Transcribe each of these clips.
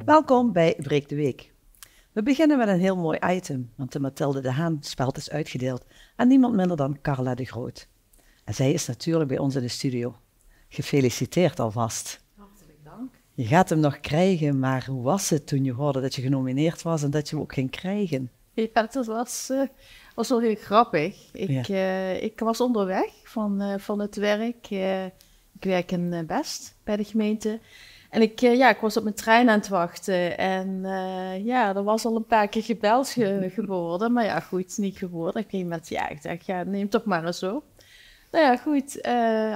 Welkom bij Breek de Week. We beginnen met een heel mooi item, want de Mathilde de Haan speld is uitgedeeld aan niemand minder dan Carla de Groot. En zij is natuurlijk bij ons in de studio. Gefeliciteerd alvast. Hartelijk dank. Je gaat hem nog krijgen, maar hoe was het toen je hoorde dat je genomineerd was en dat je hem ook ging krijgen? Ja, dat was wel heel grappig. Ik was onderweg van het werk. Ik werk in Best bij de gemeente. En ik was op mijn trein aan het wachten. En er was al een paar keer gebeld geworden. Maar ja, goed, niet geworden. Op een gegeven moment, ik dacht, neem toch maar eens op. Nou ja, goed,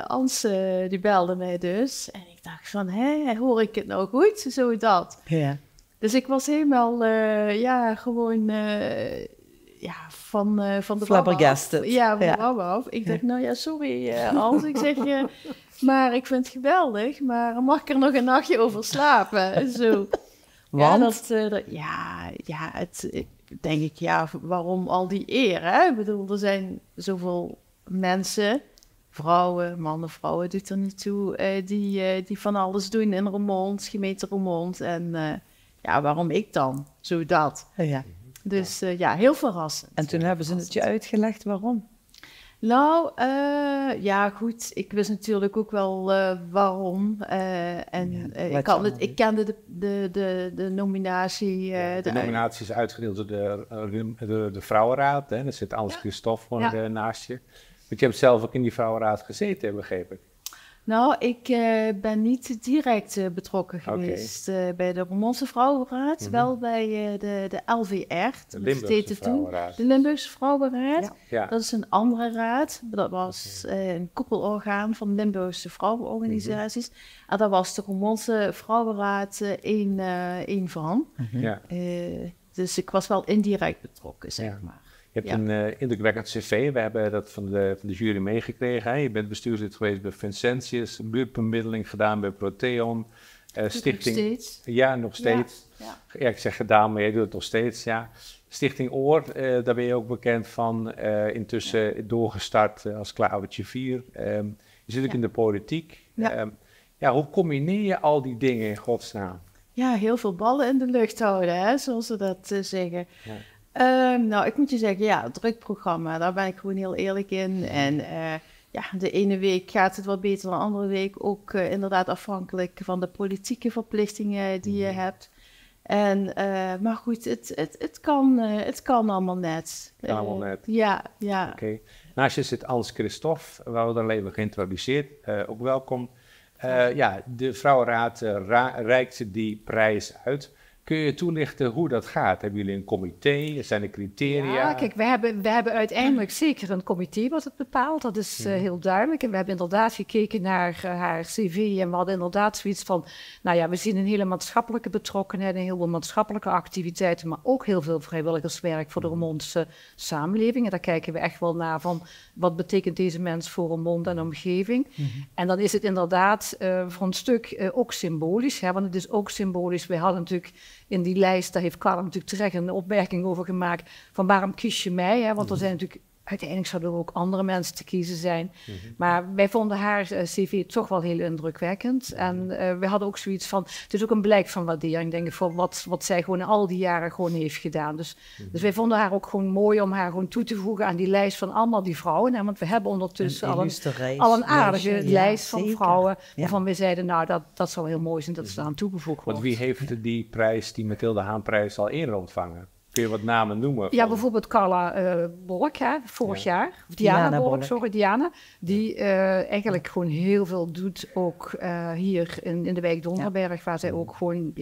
Ans die belde mij dus. En ik dacht van, hoor ik het nou goed? Zo dat. Ja. Dus ik was helemaal, van de Flabbergasted. Ja, van wauw af. Ik dacht, sorry Ans. Ik zeg, maar ik vind het geweldig. Maar mag ik er nog een nachtje over slapen? Zo. Want? Denk ik, waarom al die eer, hè? Ik bedoel, er zijn zoveel mensen, vrouwen, mannen, vrouwen, doet er niet toe, die van alles doen in Roermond, gemeente Roermond. En waarom ik dan? Zo dat. Ja. Dus heel verrassend. En toen hebben ze het je uitgelegd waarom? Nou, goed. Ik wist natuurlijk ook wel waarom. Ik kende de nominatie. De nominatie is uitgedeeld door de Vrouwenraad. Hè? Daar zit Ans Christophe naast je. Want je hebt zelf ook in die Vrouwenraad gezeten, begreep ik. Nou, ik ben niet direct betrokken geweest bij de Roermondse Vrouwenraad. Wel bij de LVR. De Limburgse Vrouwenraad. De Limburgse Vrouwenraad. Ja. Dat is een andere raad. Dat was een koepelorgaan van Limburgse vrouwenorganisaties. En daar was de Roermondse Vrouwenraad één van. Ja. Dus ik was wel indirect betrokken, zeg maar. Je hebt een indrukwekkend cv. We hebben dat van de jury meegekregen. Hè? Je bent bestuurslid geweest bij Vincentius, buurtbemiddeling gedaan bij Proteon. Stichting. Nog steeds. Ja, nog steeds. Ja, ik zeg gedaan, maar jij doet het nog steeds. Ja. Stichting Oor, daar ben je ook bekend van. Intussen doorgestart als Klauwertje 4. Je zit ook in de politiek. Hoe combineer je al die dingen in godsnaam? Ja, heel veel ballen in de lucht houden, hè, zoals ze dat zeggen. Ja. Ik moet je zeggen, het druk programma, daar ben ik gewoon heel eerlijk in. En de ene week gaat het wat beter dan de andere week. Ook inderdaad afhankelijk van de politieke verplichtingen die je hebt. Maar goed, het kan allemaal net. Het kan allemaal net. Ja. Oké. Naast je zit Ans Christophe, we hadden al even geïntroduceerd. Ook welkom. De Vrouwenraad reikt die prijs uit. Kun je toelichten hoe dat gaat? Hebben jullie een comité? Zijn er criteria? Ja, kijk, we hebben uiteindelijk zeker een comité wat het bepaalt. Dat is heel duidelijk. En we hebben inderdaad gekeken naar haar cv. En we hadden inderdaad zoiets van... we zien een hele maatschappelijke betrokkenheid... en heel veel maatschappelijke activiteiten... maar ook heel veel vrijwilligerswerk voor de Roermondse samenleving. En daar kijken we echt wel naar van... wat betekent deze mens voor Roermond en de omgeving? En dan is het inderdaad voor een stuk ook symbolisch. Hè, want het is ook symbolisch. We hadden natuurlijk... In die lijst, daar heeft Carla natuurlijk terecht een opmerking over gemaakt... van waarom kies je mij? Hè? Want er zijn natuurlijk... Uiteindelijk zouden er ook andere mensen te kiezen zijn. Maar wij vonden haar cv toch wel heel indrukwekkend. En we hadden ook zoiets van... Het is ook een blijk van waardering, denk ik... voor wat zij gewoon al die jaren gewoon heeft gedaan. Dus wij vonden haar ook gewoon mooi om haar gewoon toe te voegen... aan die lijst van allemaal die vrouwen. Hè? Want we hebben ondertussen al een aardige lijst van vrouwen... waarvan we zeiden, dat zou heel mooi zijn dat ze eraan toegevoegd wordt. Want wie heeft die prijs, die Mathilde Haan-prijs, al eerder ontvangen? Kun je wat namen noemen? Ja, bijvoorbeeld Carla Bolk, vorig jaar. Of Diana Bolk, Diana. Die eigenlijk gewoon heel veel doet, ook hier in de wijk Donderberg, waar zij ook gewoon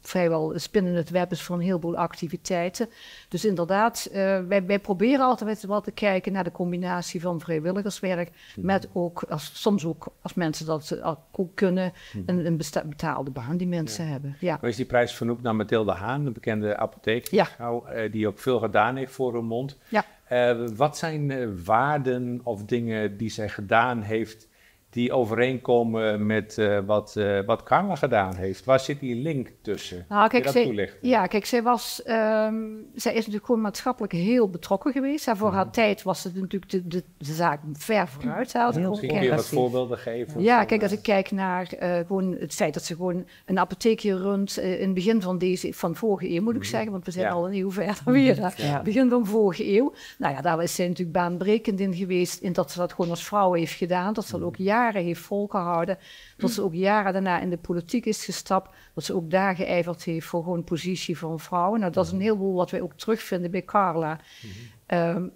vrijwel spinnen het web is voor een heleboel activiteiten. Dus inderdaad, wij proberen altijd wel te kijken naar de combinatie van vrijwilligerswerk met ook, soms ook als mensen dat ook kunnen, een betaalde baan die mensen hebben. Ja. Maar is die prijs vernoemd naar Mathilde Haan, een bekende apothekersvrouw, die ook veel gedaan heeft voor Roermond. Ja. Wat zijn waarden of dingen die zij gedaan heeft die overeenkomen met wat Carla gedaan heeft. Waar zit die link tussen? Nou, Kun je dat toelichten? kijk, zij is natuurlijk gewoon maatschappelijk heel betrokken geweest. En voor haar tijd was het natuurlijk de zaak ver vooruit. Misschien kun je wat voorbeelden geven? Ja, kijk, als ik kijk naar gewoon het feit dat ze gewoon een apotheekje runt in het begin van vorige eeuw, moet ik zeggen, want we zijn al een eeuw verder weer. Begin van vorige eeuw. Nou ja, daar is zij natuurlijk baanbrekend in geweest, in dat ze dat gewoon als vrouw heeft gedaan, dat ze dat ook jaren heeft volgehouden, dat ze ook jaren daarna in de politiek is gestapt, dat ze ook daar geijverd heeft voor gewoon positie van vrouwen. Nou, dat is een heleboel wat wij ook terugvinden bij Carla.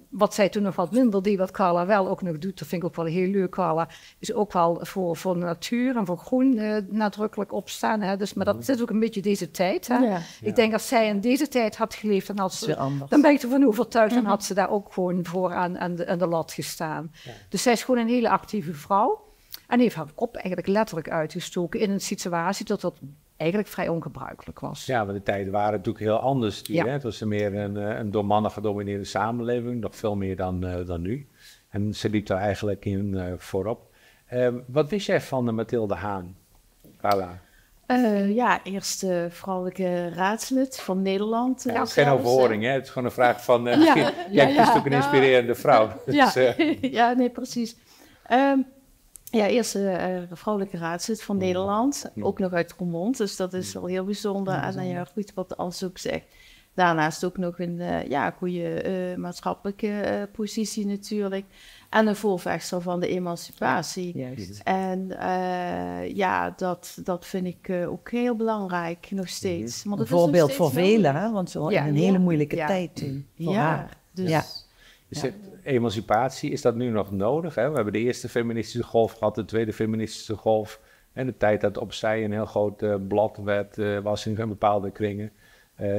Wat zij toen nog wat minder deed, wat Carla wel ook nog doet, dat vind ik ook wel heel leuk, Carla, is ook wel voor de natuur en voor groen nadrukkelijk opstaan. Hè? Dus, maar dat zit ook een beetje deze tijd. Hè? Ja. Ik denk als zij in deze tijd had geleefd, dan ben ik ervan overtuigd, dan had ze daar ook gewoon voor aan de lat gestaan. Ja. Dus zij is gewoon een hele actieve vrouw en heeft haar kop eigenlijk letterlijk uitgestoken in een situatie dat eigenlijk vrij ongebruikelijk was. Ja, want de tijden waren natuurlijk heel anders. Hè? Het was meer een door mannen gedomineerde samenleving, nog veel meer dan nu. En ze liep daar eigenlijk in voorop. Wat wist jij van Mathilde Haan, Carla? Eerste vrouwelijke raadslid van Nederland. Het is geen overhoring, hè? Het is gewoon een vraag van... jij bent ook een inspirerende vrouw. Ja, nee, precies. Eerste vrouwelijke raadslid van Nederland, ook nog uit Roermond, dus dat is wel heel bijzonder. En goed, wat Als ook zegt. Daarnaast ook nog een goede maatschappelijke positie natuurlijk. En een voorvechter van de emancipatie. Juist. En dat vind ik ook heel belangrijk nog steeds. Een voorbeeld voor velen, hè? Want zo in een hele moeilijke tijd toen voor haar. Dus emancipatie, is dat nu nog nodig? Hè? We hebben de eerste feministische golf gehad, de tweede feministische golf. En de tijd dat opzij een heel groot blad was in bepaalde kringen.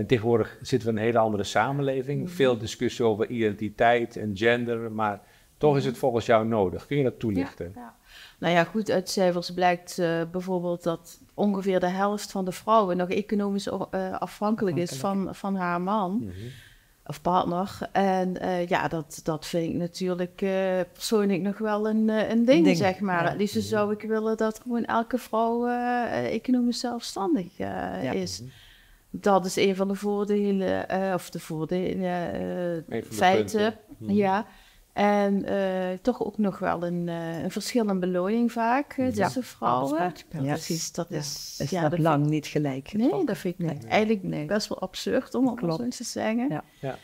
Tegenwoordig zitten we in een hele andere samenleving. Veel discussie over identiteit en gender, maar toch is het volgens jou nodig. Kun je dat toelichten? Ja. Nou ja, goed, uit cijfers blijkt bijvoorbeeld dat ongeveer de helft van de vrouwen nog economisch afhankelijk is van haar man. Of partner. En dat vind ik natuurlijk persoonlijk nog wel een ding, zeg maar. Het liefst zou ik willen dat gewoon elke vrouw economisch zelfstandig is. Dat is een van de voordelen, feiten. Ja. En toch ook nog wel een verschil in beloning vaak tussen vrouwen. Precies, dat is dat lang niet gelijk. Nee, dat vind ik eigenlijk best wel absurd om het zo te zeggen. Ja.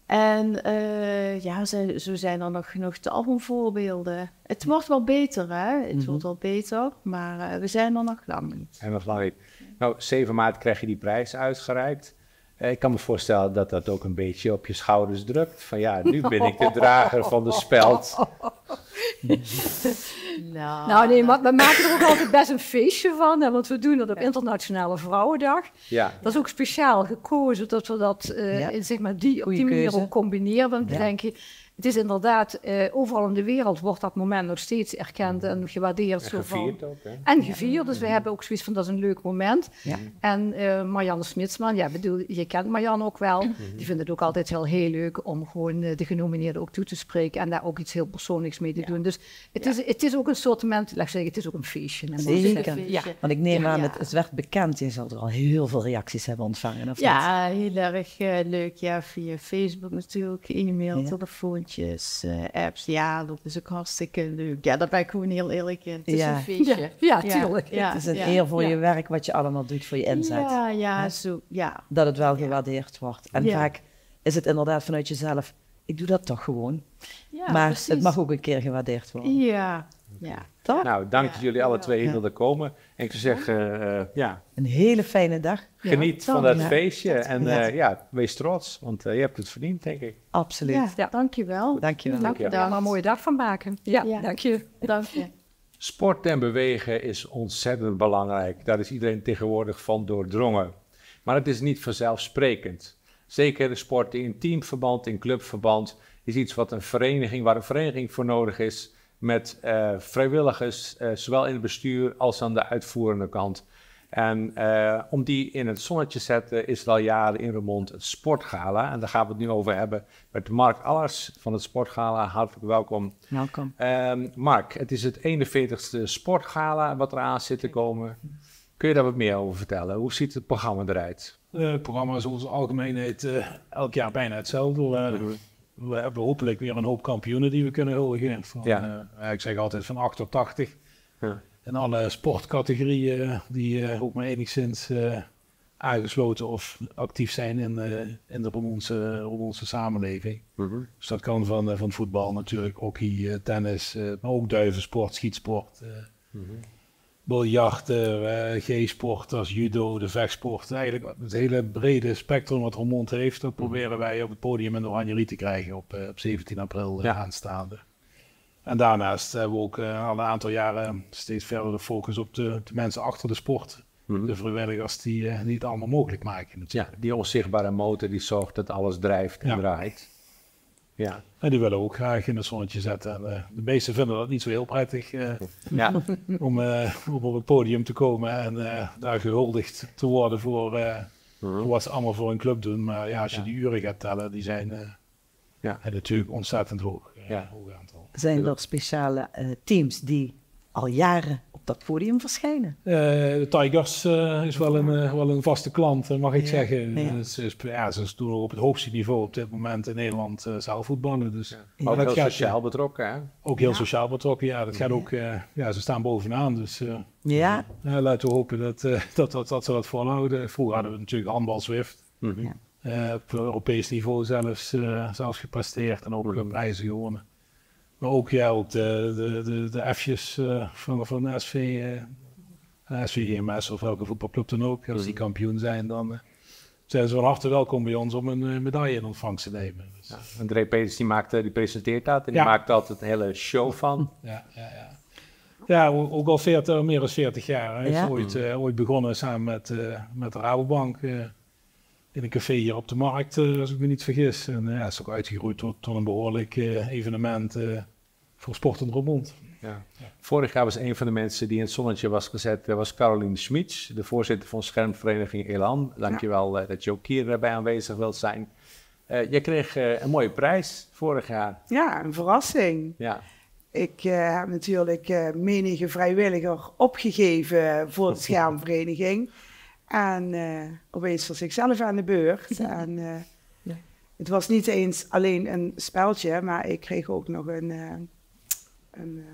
En zo zijn er nog genoeg tal van voorbeelden. Het wordt wel beter, hè? Het wordt wel beter, maar we zijn er nog lang niet. En nog lang niet. Nou, 7 maart krijg je die prijs uitgereikt. Ik kan me voorstellen dat dat ook een beetje op je schouders drukt. Van nu ben ik de drager van de speld. Nou nee, maar we maken er ook altijd best een feestje van. Hè, want we doen dat op Internationale Vrouwendag. Ja. Dat is ook speciaal gekozen, dat we dat op die manier ook combineren. Want we denken, het is inderdaad, overal in de wereld wordt dat moment nog steeds erkend en gewaardeerd. En gevierd ook, hè? En gevierd, dus we hebben ook zoiets van, dat is een leuk moment. Ja. En Marianne Smitsman, je kent Marianne ook wel, die vindt het ook altijd heel leuk om gewoon de genomineerden ook toe te spreken en daar ook iets heel persoonlijks mee te doen. Dus het is ook een soort moment, laat ik zeggen, het is ook een feestje. Zeker, want ik neem aan, het werd bekend, je zal er al heel veel reacties hebben ontvangen. Of heel erg leuk, via Facebook natuurlijk, e-mail, telefoontjes, apps, dat is ook hartstikke leuk. Ja, daar ben ik gewoon heel eerlijk in. Het is een feestje. Ja, tuurlijk. Het is een eer voor je werk, wat je allemaal doet voor je inzet. Dat het wel gewaardeerd wordt. En vaak is het inderdaad vanuit jezelf, ik doe dat toch gewoon. Ja, maar precies. Het mag ook een keer gewaardeerd worden. Ja. Toch? Nou, dank dat jullie alle twee hier wilden komen. En ik zou zeggen, een hele fijne dag. Geniet van dat feestje en wees trots, want je hebt het verdiend, denk ik. Absoluut. Ja, dankjewel. Dankjewel. Dank je daar maar een mooie dag van maken. Ja. Dank je. Sport en bewegen is ontzettend belangrijk. Daar is iedereen tegenwoordig van doordrongen. Maar het is niet vanzelfsprekend. Zeker de sport in teamverband, in clubverband, is iets waar een vereniging voor nodig is, met vrijwilligers, zowel in het bestuur als aan de uitvoerende kant. En om die in het zonnetje te zetten is er al jaren in Roermond het Sportgala. En daar gaan we het nu over hebben met Mark Allers van het Sportgala. Hartelijk welkom. Welkom. Mark, het is het 41ste Sportgala wat eraan zit te komen. Kun je daar wat meer over vertellen? Hoe ziet het programma eruit? Het programma is onze algemeenheid elk jaar bijna hetzelfde. We hebben hopelijk weer een hoop kampioenen die we kunnen huldigen. Ik zeg altijd van 8 tot 80. Ja. In alle sportcategorieën die ook maar enigszins aangesloten of actief zijn in de Roermondse samenleving. Dus dat kan van voetbal natuurlijk, hockey, tennis, maar ook duivensport, schietsport, biljart, G-sport als judo, de vechtsport. Eigenlijk het hele brede spectrum wat Roermond heeft, dat proberen wij op het podium in de Oranjerie te krijgen op 17 april aanstaande. En daarnaast hebben we ook al een aantal jaren steeds verder de focus op de mensen achter de sport. De vrijwilligers die het allemaal mogelijk maken natuurlijk. Ja, die onzichtbare motor die zorgt dat alles drijft en draait. Ja. En die willen we ook graag in het zonnetje zetten. En, de meesten vinden dat niet zo heel prettig om op het podium te komen en daar gehuldigd te worden voor wat ze allemaal voor een club doen. Maar ja, als je die uren gaat tellen, die zijn natuurlijk ontzettend hoog. Hoog aantal. Zijn er speciale teams die al jaren op dat podium verschijnen? De Tigers is wel een vaste klant, mag ik zeggen. Ja. Ze doen op het hoogste niveau op dit moment in Nederland zaalvoetballen. Dus. Ook heel sociaal betrokken, hè? Ook heel sociaal betrokken, ja. Dat gaat ook, ze staan bovenaan. Dus laten we hopen dat ze dat volhouden. Vroeger hadden we natuurlijk handbal Zwift. Op Europees niveau zelfs gepresteerd en ook prijzen gewonnen. Maar ook de F'jes van de SVGMS of welke voetbalclub dan ook. Als die kampioen zijn, dan zijn ze van harte welkom bij ons om een medaille in ontvangst te nemen. Dus. Ja, André Peters die presenteert dat en die maakt altijd een hele show van. Ja, ook al meer dan 40 jaar. Hij is ooit begonnen samen met de Rabobank in een café hier op de markt, als ik me niet vergis. En is ook uitgegroeid tot een behoorlijk evenement voor sport in Roermond. Ja. Vorig jaar was een van de mensen die in het zonnetje was gezet, was Caroline Schmitz, de voorzitter van schermvereniging Elan. Dankjewel dat je ook hierbij aanwezig wilt zijn. Jij kreeg een mooie prijs vorig jaar. Ja, een verrassing. Ja. Ik heb natuurlijk menige vrijwilliger opgegeven voor de schermvereniging. En opeens was ik zelf aan de beurt. En het was niet eens alleen een speltje, maar ik kreeg ook nog een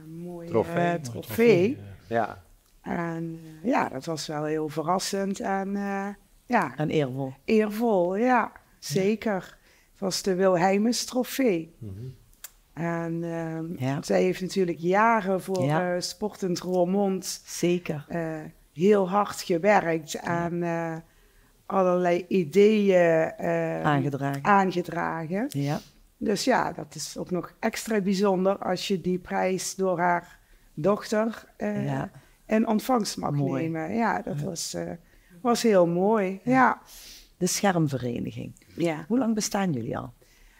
mooie trofee. Ja. En dat was wel heel verrassend en En eervol. Eervol, ja, zeker. Het was de Wilhelmus trofee. En zij heeft natuurlijk jaren voor Sportend Roermond zeker heel hard gewerkt aan allerlei ideeën aangedragen. Ja. Dus ja, dat is ook nog extra bijzonder als je die prijs door haar dochter in ontvangst mag nemen. Ja, dat was heel mooi. Ja. De schermvereniging. Ja. Hoe lang bestaan jullie al?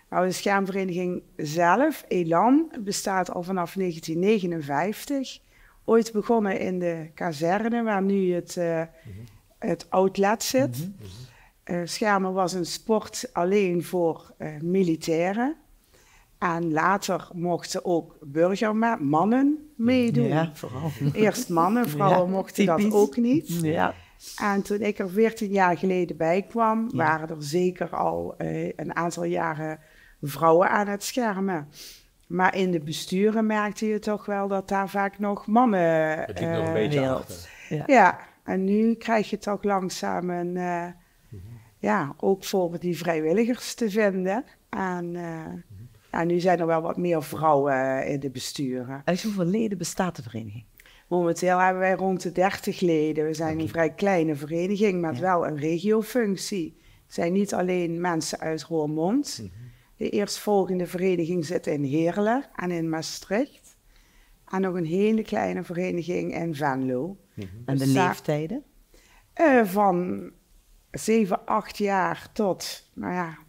Nou, de schermvereniging zelf, Elan, bestaat al vanaf 1959. Ooit begonnen in de kazerne, waar nu het outlet zit. Schermen was een sport alleen voor militairen. En later mochten ook mannen meedoen. Ja, vooral. Eerst mannen, vrouwen mochten dat ook niet. Ja. En toen ik er 14 jaar geleden bij kwam, waren er zeker al een aantal jaren vrouwen aan het schermen. Maar in de besturen merkte je toch wel dat daar vaak nog mannen... Het liep nog een beetje achter. Ja, en nu krijg je toch langzaam ook voor die vrijwilligers te vinden. En nu zijn er wel wat meer vrouwen in de besturen. En hoeveel leden bestaat de vereniging? Momenteel hebben wij rond de 30 leden. We zijn een vrij kleine vereniging met wel een regiofunctie. Het zijn niet alleen mensen uit Roermond. De eerstvolgende vereniging zit in Heerlen en in Maastricht. En nog een hele kleine vereniging in Venlo. En de leeftijden? Van 7, 8 jaar tot,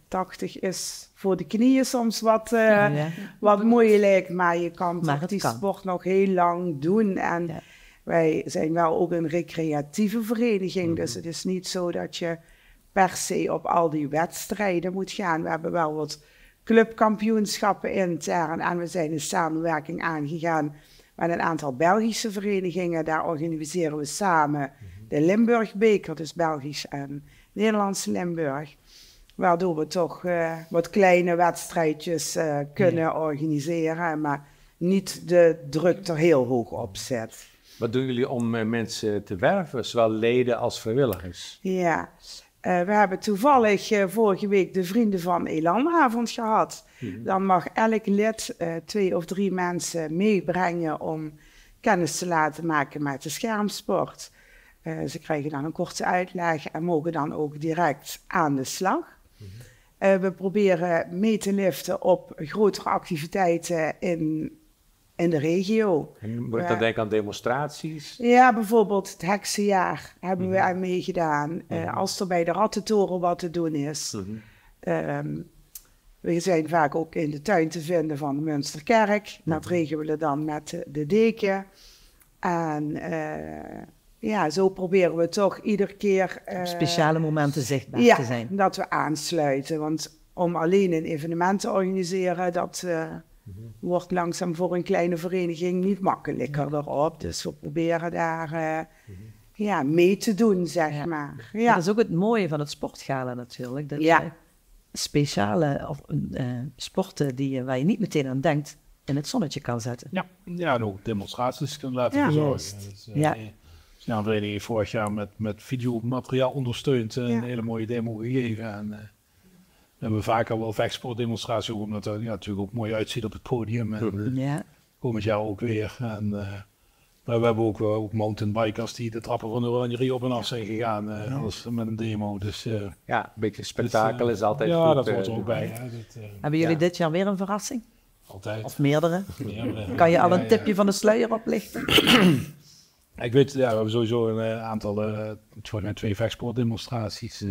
80 is voor de knieën soms wat moeilijk. Maar je kan toch die sport nog heel lang doen. En Wij zijn wel ook een recreatieve vereniging, dus het is niet zo dat je per se op al die wedstrijden moet gaan. We hebben wel wat clubkampioenschappen intern en we zijn een samenwerking aangegaan met een aantal Belgische verenigingen. Daar organiseren we samen de Limburgbeker, dus Belgisch en Nederlandse Limburg. Waardoor we toch wat kleine wedstrijdjes kunnen organiseren, maar niet de druk er heel hoog op zet. Wat doen jullie om mensen te werven, zowel leden als vrijwilligers? Ja, we hebben toevallig vorige week de Vrienden van Elanavond gehad. Dan mag elk lid 2 of 3 mensen meebrengen om kennis te laten maken met de schermsport. Ze krijgen dan een korte uitleg en mogen dan ook direct aan de slag. We proberen mee te liften op grotere activiteiten in de regio. En moet ik dan denken aan demonstraties? Ja, bijvoorbeeld het heksenjaar hebben we aan meegedaan. Als er bij de Rattentoren wat te doen is. We zijn vaak ook in de tuin te vinden van de Münsterkerk. Dat regelen we dan met de deken. En zo proberen we toch iedere keer... Op speciale momenten zichtbaar te zijn. Ja, dat we aansluiten. Want om alleen een evenement te organiseren, dat wordt langzaam voor een kleine vereniging niet makkelijker erop. Dus we proberen daar mee te doen, zeg maar. Ja. Dat is ook het mooie van het sportgala natuurlijk. Dat je speciale sporten waar je niet meteen aan denkt, in het zonnetje kan zetten. Ja, en ook demonstraties kunnen laten verzorgen. Een vereniging heeft vorig jaar met videomateriaal ondersteund een hele mooie demo gegeven. En we hebben vaker wel vechtsportdemonstraties, omdat het natuurlijk ook mooi uitziet op het podium. En komend jaar ook weer. En we hebben ook mountainbikers die de trappen van de Oranjerie op en af zijn gegaan met een demo. Dus, een beetje spektakel is altijd goed. Ja, dat hoort er ook bij. Hebben jullie dit jaar weer een verrassing? Altijd. Of meerdere? Kan je al een tipje van de sluier oplichten? Ik weet, we hebben sowieso een aantal, volgens mij 2 vechtsportdemonstraties.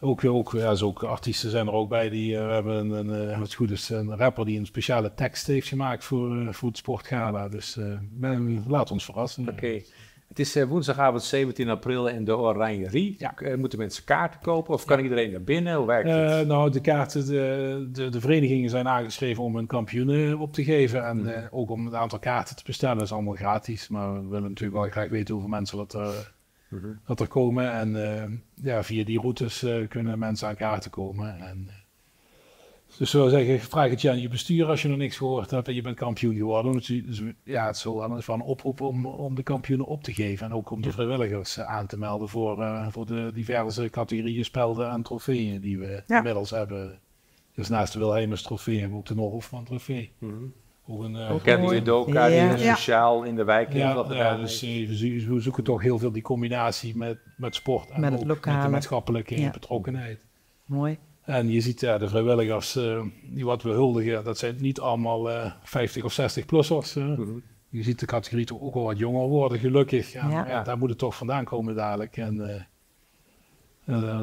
Ook artiesten zijn er ook bij. We hebben wat goed is, een rapper die een speciale tekst heeft gemaakt voor het sportgala. Dus laat ons verrassen. Oké. Het is woensdagavond 17 april in de Oranjerie. Moeten mensen kaarten kopen of kan iedereen naar binnen? Hoe werkt het? De kaarten, de verenigingen zijn aangeschreven om hun kampioenen op te geven. En ook om het aantal kaarten te bestellen. Dat is allemaal gratis. Maar we willen natuurlijk wel graag weten hoeveel mensen dat er komen. En via die routes kunnen mensen aan kaarten komen. Dus we zeggen, vraag het je aan je bestuur als je nog niks gehoord hebt en je bent kampioen geworden. Dus het is wel van een oproep om de kampioenen op te geven. En ook om de vrijwilligers aan te melden voor de diverse categorieën spelden en trofeeën die we inmiddels hebben. Dus naast de Wilhelmus trofee hebben we ook de Noordhofman trofee. Kent u Doka die sociaal in de wijk dus we zoeken toch heel veel die combinatie met sport en met ook het lokale. met de maatschappelijke betrokkenheid. Mooi. En je ziet de vrijwilligers die wat we huldigen, dat zijn niet allemaal 50 of 60-plussers. Je ziet de categorie toch ook wel wat jonger worden, gelukkig. Daar moet het toch vandaan komen dadelijk. En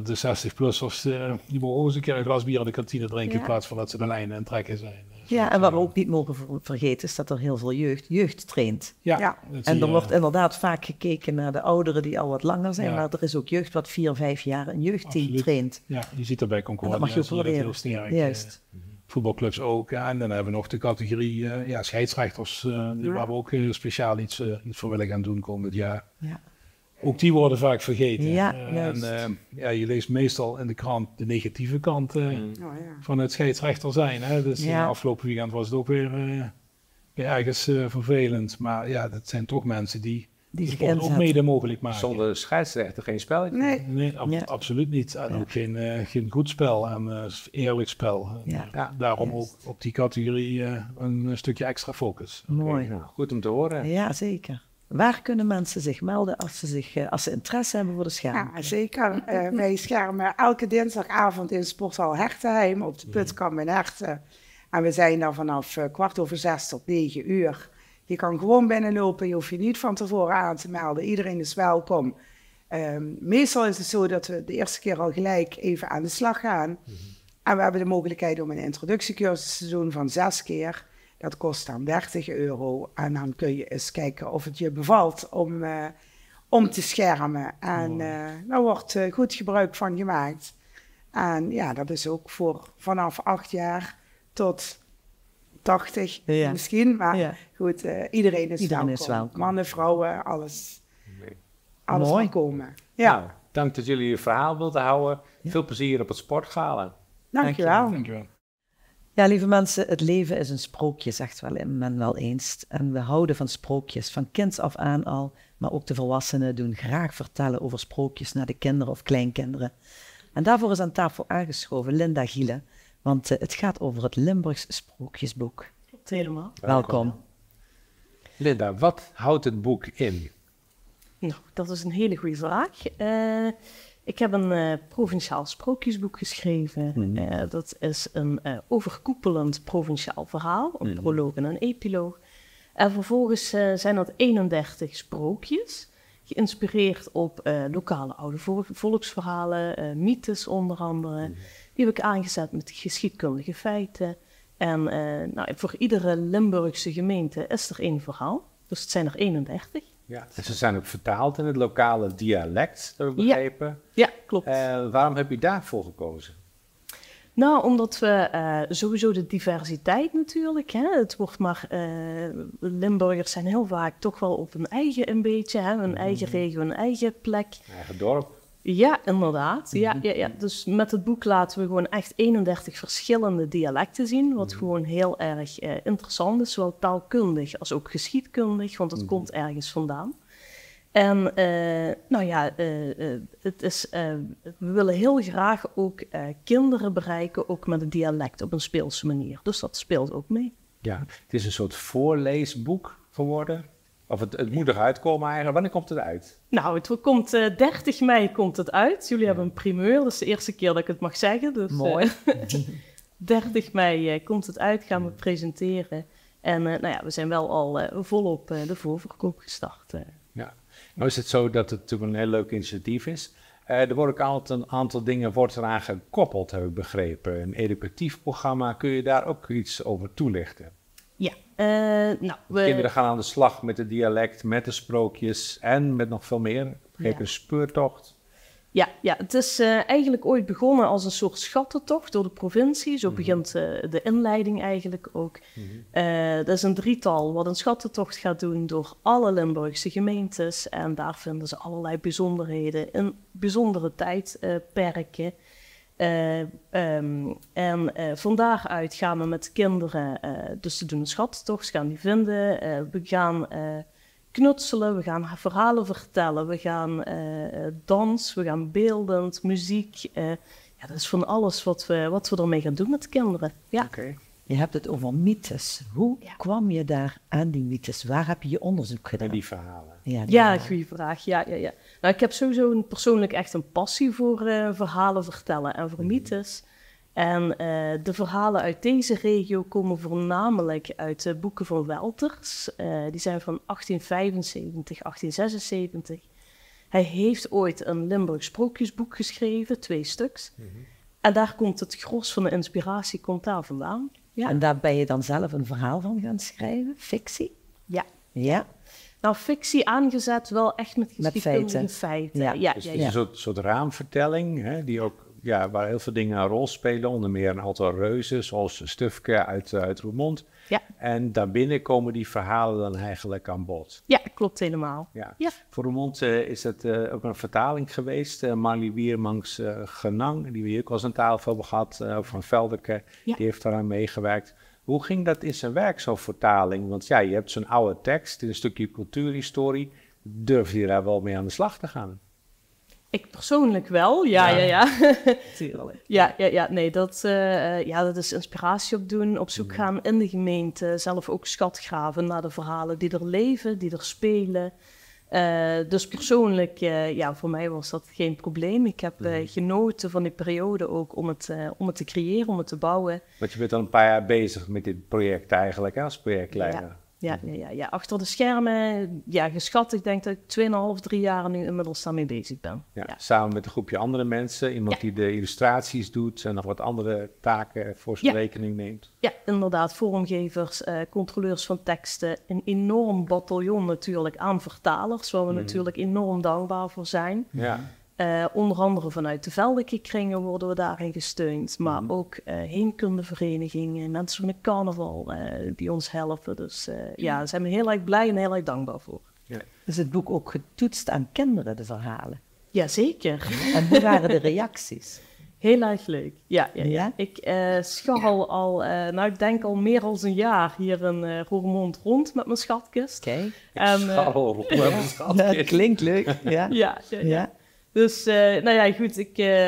de 60-plussers, die mogen ook eens een keer een glas bier in de kantine drinken in plaats van dat ze de lijnen en trekken zijn. En wat we ook niet mogen vergeten is dat er heel veel jeugd traint. En er wordt inderdaad vaak gekeken naar de ouderen die al wat langer zijn, maar er is ook jeugd wat 4-5 jaar een jeugdteam traint. Ja, je ziet daarbij Concordia, dat mag je ook wel heel sterk. Juist. Voetbalclubs ook. En dan hebben we nog de categorie scheidsrechters, waar we ook heel speciaal iets voor willen gaan doen komend jaar. Ook die worden vaak vergeten. Je leest meestal in de krant de negatieve kant van het scheidsrechter zijn. Hè? Dus afgelopen weekend was het ook weer ergens vervelend. Maar dat zijn toch mensen die de sport ook mede mogelijk maken. Zonder scheidsrechter geen spelletje? Nee, absoluut niet. En ook geen goed spel en eerlijk spel. Daarom ook op die categorie een stukje extra focus. Mooi. Goed om te horen. Ja, zeker. Waar kunnen mensen zich melden als ze interesse hebben voor de scherm? Ja, zeker. Wij schermen elke dinsdagavond in Sporthal Hertenheim op de Putkam in Herten. En we zijn daar vanaf 6:15 tot 9 uur. Je kan gewoon binnenlopen, je hoeft je niet van tevoren aan te melden. Iedereen is welkom. Meestal is het zo dat we de eerste keer al gelijk even aan de slag gaan. En we hebben de mogelijkheid om een introductiecursus te doen van 6 keer. Dat kost dan €30. En dan kun je eens kijken of het je bevalt om te schermen. En daar wordt goed gebruik van gemaakt. En ja, dat is ook voor vanaf 8 jaar tot 80 misschien. Maar goed, iedereen is welkom. Mannen, vrouwen, alles Mooi. komen. Ja. Nou, dank dat jullie je verhaal wilden houden. Veel plezier op het sportgala. Dankjewel. Ja, lieve mensen, het leven is een sprookje, zegt men wel eens. En we houden van sprookjes, van kinds af aan al. Maar ook de volwassenen doen graag vertellen over sprookjes naar de kinderen of kleinkinderen. En daarvoor is aan tafel aangeschoven Linda Gielen, want het gaat over het Limburgs Sprookjesboek. Klopt helemaal. Welkom. Linda, wat houdt het boek in? Nou, dat is een hele goede vraag. Ik heb een provinciaal sprookjesboek geschreven. Dat is een overkoepelend provinciaal verhaal, een proloog en een epiloog. En vervolgens zijn dat 31 sprookjes, geïnspireerd op lokale oude volksverhalen, mythes onder andere. Die heb ik aangezet met geschiedkundige feiten. En voor iedere Limburgse gemeente is er 1 verhaal. Dus het zijn er 31. Ja, en ze zijn ook vertaald in het lokale dialect, heb ik begrepen. Ja, klopt. Waarom heb je daarvoor gekozen? Nou, omdat we sowieso de diversiteit natuurlijk, hè, het wordt maar, Limburgers zijn heel vaak toch wel op hun eigen een beetje, hè, hun eigen regio, hun eigen plek. Eigen dorp. Ja, inderdaad. Ja. Dus met het boek laten we gewoon echt 31 verschillende dialecten zien, wat gewoon heel erg interessant is, zowel taalkundig als ook geschiedkundig, want het komt ergens vandaan. En we willen heel graag ook kinderen bereiken, ook met het dialect op een speelse manier. Dus dat speelt ook mee. Ja, het is een soort voorleesboek geworden. Of het moet eruit komen eigenlijk. Wanneer komt het uit? Nou, het komt 30 mei komt het uit. Jullie hebben een primeur, dat is de eerste keer dat ik het mag zeggen. Dus, mooi. 30 mei komt het uit, gaan we presenteren. En we zijn wel al volop de voorverkoop gestart. Ja, nou is het zo dat het natuurlijk een heel leuk initiatief is. Er wordt ook altijd een aantal dingen eraan gekoppeld, heb ik begrepen. Een educatief programma, kun je daar ook iets over toelichten? Ja, Kinderen gaan aan de slag met het dialect, met de sprookjes en met nog veel meer. Ik begreep een speurtocht. Ja, het is eigenlijk ooit begonnen als een soort schattentocht door de provincie. Zo begint de inleiding eigenlijk ook. Dat is een drietal wat een schattentocht gaat doen door alle Limburgse gemeentes. En daar vinden ze allerlei bijzonderheden in bijzondere tijdperken. Van daaruit gaan we met kinderen, dus ze doen een schattentocht, ze gaan die vinden. We gaan knutselen, we gaan verhalen vertellen, we gaan dans, we gaan beeldend, muziek. Dat is van alles wat we ermee gaan doen met kinderen. Ja. Okay. Je hebt het over mythes. Hoe kwam je daar aan die mythes? Waar heb je je onderzoek gedaan? En die verhalen. Ja, goede vraag. Ja. Nou, ik heb sowieso persoonlijk echt een passie voor verhalen vertellen en voor mythes. En de verhalen uit deze regio komen voornamelijk uit de boeken van Welters. Die zijn van 1875, 1876. Hij heeft ooit een Limburgs sprookjesboek geschreven, 2 stuks. En daar komt het gros van de inspiratie daar vandaan. Ja. En daar ben je dan zelf een verhaal van gaan schrijven? Fictie? Ja. Nou, fictie aangezet wel echt met geschiedkundige feiten. Ja. Dus het is een soort raamvertelling, hè, die ook, waar heel veel dingen een rol spelen. Onder meer een aantal reuzen, zoals Stufke uit Roermond. Ja. En daarbinnen komen die verhalen dan eigenlijk aan bod. Ja, klopt helemaal. Ja. Voor Roermond is het ook een vertaling geweest. Marlie Wiermangs Genang, die we hier ook al eens aan tafel hebben gehad, van Veldeke, die heeft daaraan meegewerkt. Hoe ging dat in zijn werk, zo'n vertaling? Want je hebt zo'n oude tekst in een stukje cultuurhistorie. Durf je daar wel mee aan de slag te gaan? Ik persoonlijk wel, ja. Tuurlijk. Nee, dat is inspiratie opdoen, op zoek gaan in de gemeente. Zelf ook schatgraven naar de verhalen die er leven, die er spelen. Dus persoonlijk, voor mij was dat geen probleem. Ik heb genoten van die periode ook om het te creëren, om het te bouwen. Want je bent al een paar jaar bezig met dit project eigenlijk, als projectleider. Ja. Achter de schermen, geschat, ik denk dat ik 2,5, 3 jaar nu inmiddels daarmee bezig ben. Ja, samen met een groepje andere mensen, iemand die de illustraties doet en nog wat andere taken voor zijn rekening neemt. Ja, inderdaad, vormgevers, controleurs van teksten, een enorm bataljon natuurlijk aan vertalers, waar we natuurlijk enorm dankbaar voor zijn. Ja. Onder andere vanuit de veldelijke kringen worden we daarin gesteund. Maar ook heenkundeverenigingen, mensen van de carnaval die ons helpen. Dus daar zijn we heel erg blij en heel erg dankbaar voor. Ja. Is het boek ook getoetst aan kinderen, de verhalen? Jazeker. En hoe waren de reacties? Heel erg leuk. Ja. Ik scharrel al, ik denk al meer dan een jaar hier in Roermond rond met mijn schatkist. Kijk. Scharrel rond met mijn schatkist. Dat klinkt leuk. Ja. Dus, goed,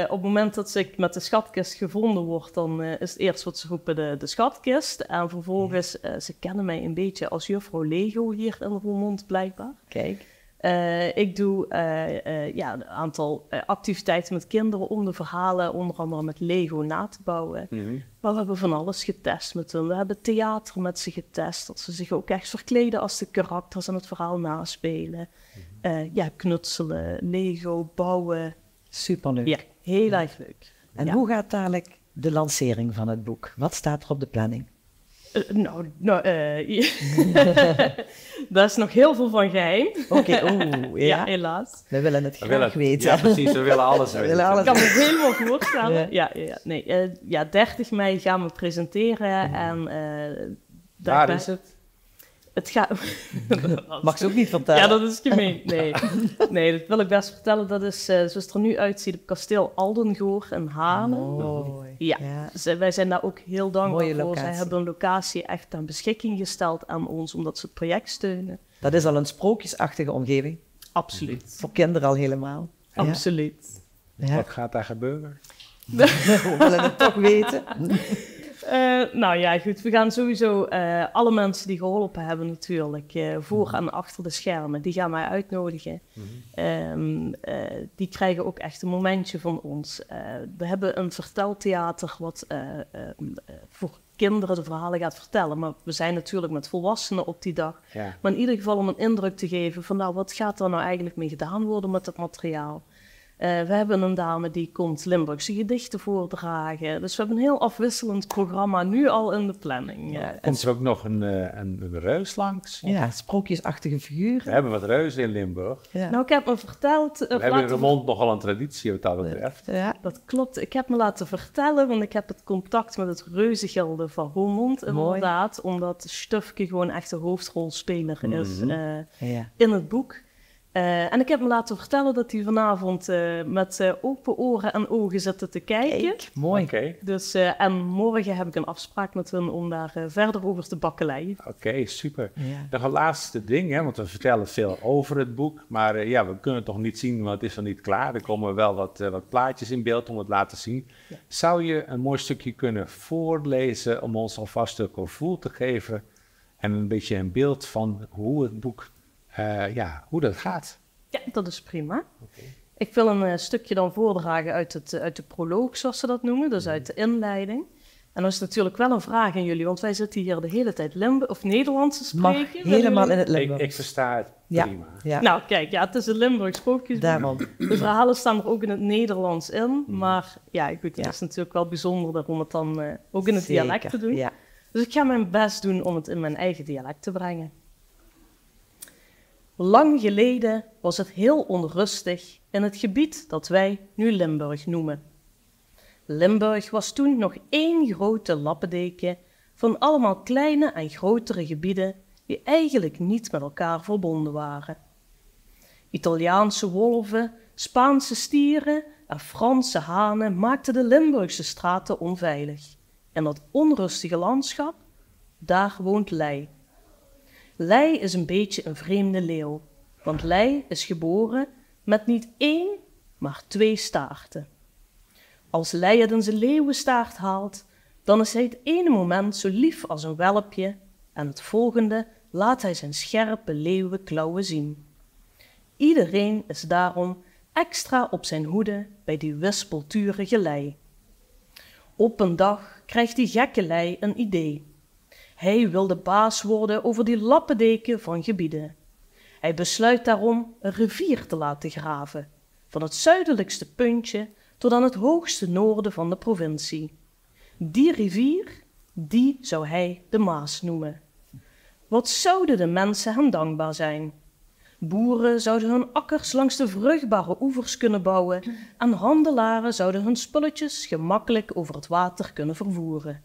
op het moment dat ik met de schatkist gevonden word, dan is het eerst wat ze roepen de schatkist. En vervolgens, ze kennen mij een beetje als juffrouw Lego hier in Roermond blijkbaar. Kijk. Ik doe een aantal activiteiten met kinderen om de verhalen, onder andere met Lego, na te bouwen. Maar we hebben van alles getest met hen. We hebben theater met ze getest, dat ze zich ook echt verkleden als de karakters en het verhaal naspelen. Knutselen, Lego, bouwen. Superleuk. Ja, heel erg leuk. En hoe gaat dadelijk de lancering van het boek? Wat staat er op de planning? Daar is nog heel veel van geheim. Oké, ja, helaas. We willen het graag weten. Ja, precies, we willen alles weten. Ik kan me helemaal voorstellen. Ja. 30 mei gaan we presenteren. En, waar is het? Het gaat... Mag ze ook niet vertellen? Ja, dat is gemeen. Nee, dat wil ik best vertellen. Dat is, zoals het er nu uitziet, op kasteel Aldengoor in Haarlem. Mooi. Ja. Wij zijn daar ook heel dankbaar voor. Zij hebben een locatie echt ter beschikking gesteld aan ons, omdat ze het project steunen. Dat is al een sprookjesachtige omgeving. Absoluut. Voor kinderen al helemaal. Absoluut. Ja. Wat gaat daar gebeuren? We willen het toch weten. Goed. We gaan sowieso alle mensen die geholpen hebben natuurlijk voor en achter de schermen, die gaan wij uitnodigen. Die krijgen ook echt een momentje van ons. We hebben een verteltheater wat voor kinderen de verhalen gaat vertellen. Maar we zijn natuurlijk met volwassenen op die dag. Ja. Maar in ieder geval om een indruk te geven van wat gaat er nou eigenlijk mee gedaan worden met het materiaal. We hebben een dame die komt Limburgse gedichten voordragen. Dus we hebben een heel afwisselend programma nu al in de planning. Komt er ook nog een reus langs? Ja, sprookjesachtige figuur. We hebben wat reuzen in Limburg. Ja. Nou, ik heb me verteld... we hebben in Roermond nogal een traditie wat dat betreft. Ja. Dat klopt. Ik heb me laten vertellen, want ik heb het contact met het Reuzengilde van Roermond inderdaad. Omdat Stufke gewoon echt de hoofdrolspeler is in het boek. En ik heb me laten vertellen dat hij vanavond met open oren en ogen zitten te kijken. Kijk, mooi. Okay. Dus, en morgen heb ik een afspraak met hen om daar verder over te bakkeleien. Oké, super. Ja. Nog een laatste ding, hè, want we vertellen veel over het boek. Maar we kunnen het toch niet zien, want het is nog niet klaar. Er komen wel wat plaatjes in beeld om het te laten zien. Ja. Zou je een mooi stukje kunnen voorlezen om ons alvast een gevoel te geven en een beetje een beeld van hoe het boek... hoe dat gaat. Ja, dat is prima. Okay. Ik wil een stukje dan voordragen uit de proloog, zoals ze dat noemen, dus uit de inleiding. En dan is natuurlijk wel een vraag aan jullie, want wij zitten hier de hele tijd Nederlands te spreken. Mag helemaal in het Limburgs. Ik versta het prima. Ja. Nou, kijk, het is een Limburgs sprookjesboek. Daarom. De verhalen staan er ook in het Nederlands in, maar het is natuurlijk wel bijzonder om het dan ook in het dialect te doen. Ja. Dus ik ga mijn best doen om het in mijn eigen dialect te brengen. Lang geleden was het heel onrustig in het gebied dat wij nu Limburg noemen. Limburg was toen nog één grote lappendeken van allemaal kleine en grotere gebieden die eigenlijk niet met elkaar verbonden waren. Italiaanse wolven, Spaanse stieren en Franse hanen maakten de Limburgse straten onveilig. En dat onrustige landschap, daar woont Lei. Lei is een beetje een vreemde leeuw, want Lei is geboren met niet 1, maar 2 staarten. Als Lei het in zijn leeuwenstaart haalt, dan is hij het ene moment zo lief als een welpje en het volgende laat hij zijn scherpe leeuwenklauwen zien. Iedereen is daarom extra op zijn hoede bij die wispelturige Lei. Op een dag krijgt die gekke Lei een idee. Hij wil de baas worden over die lappendeken van gebieden. Hij besluit daarom een rivier te laten graven, van het zuidelijkste puntje tot aan het hoogste noorden van de provincie. Die rivier, die zou hij de Maas noemen. Wat zouden de mensen hem dankbaar zijn? Boeren zouden hun akkers langs de vruchtbare oevers kunnen bouwen en handelaren zouden hun spulletjes gemakkelijk over het water kunnen vervoeren.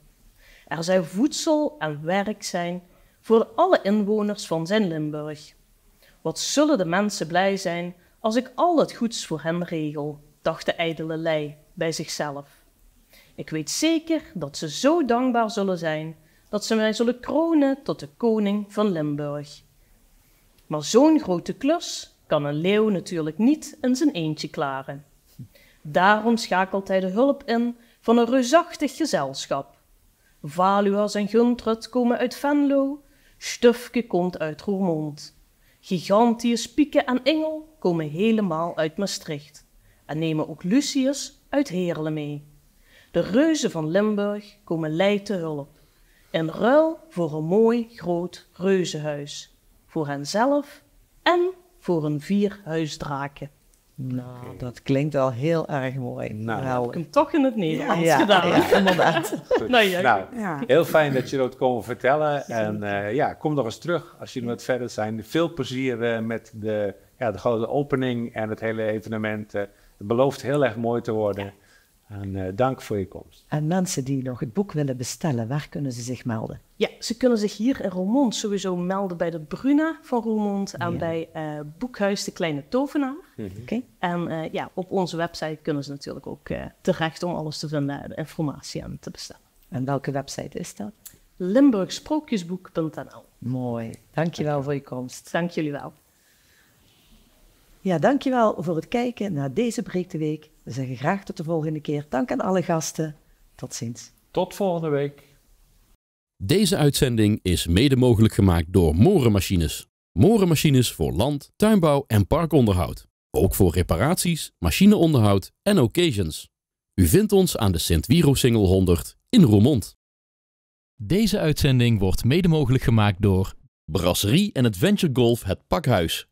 Er zou voedsel en werk zijn voor alle inwoners van zijn Limburg. Wat zullen de mensen blij zijn als ik al het goeds voor hen regel, dacht de ijdele lei bij zichzelf. Ik weet zeker dat ze zo dankbaar zullen zijn dat ze mij zullen kronen tot de koning van Limburg. Maar zo'n grote klus kan een leeuw natuurlijk niet in zijn eentje klaren. Daarom schakelt hij de hulp in van een reusachtig gezelschap. Valuas en Guntrud komen uit Venlo, Stufke komt uit Roermond. Gigantius, Pieke en Ingel komen helemaal uit Maastricht en nemen ook Lucius uit Heerlen mee. De reuzen van Limburg komen Lei te hulp, in ruil voor een mooi groot reuzenhuis, voor henzelf en voor een 4 huisdraken. Nou, dat klinkt wel heel erg mooi. Nou, Ik heb hem toch in het Nederlands gedaan. Ja, inderdaad. Heel fijn dat je dat kon vertellen. En kom nog eens terug als jullie wat verder zijn. Veel plezier met de grote opening en het hele evenement. Het belooft heel erg mooi te worden. En dank voor je komst. En mensen die nog het boek willen bestellen, waar kunnen ze zich melden? Ja, ze kunnen zich hier in Roermond sowieso melden bij de Bruna van Roermond en bij Boekhuis de Kleine Tovenaar. Okay. En op onze website kunnen ze natuurlijk ook terecht om alles te vinden en de informatie aan te bestellen. En welke website is dat? limburgsprookjesboek.nl. Mooi, dankjewel voor je komst. Dank jullie wel. Ja, dankjewel voor het kijken naar deze Breek de Week. We zeggen graag tot de volgende keer. Dank aan alle gasten. Tot ziens. Tot volgende week. Deze uitzending is mede mogelijk gemaakt door Morenmachines. Morenmachines voor land, tuinbouw en parkonderhoud. Ook voor reparaties, machineonderhoud en occasions. U vindt ons aan de Sint-Wierosingel 100 in Roermond. Deze uitzending wordt mede mogelijk gemaakt door Brasserie en Adventure Golf Het Pakhuis.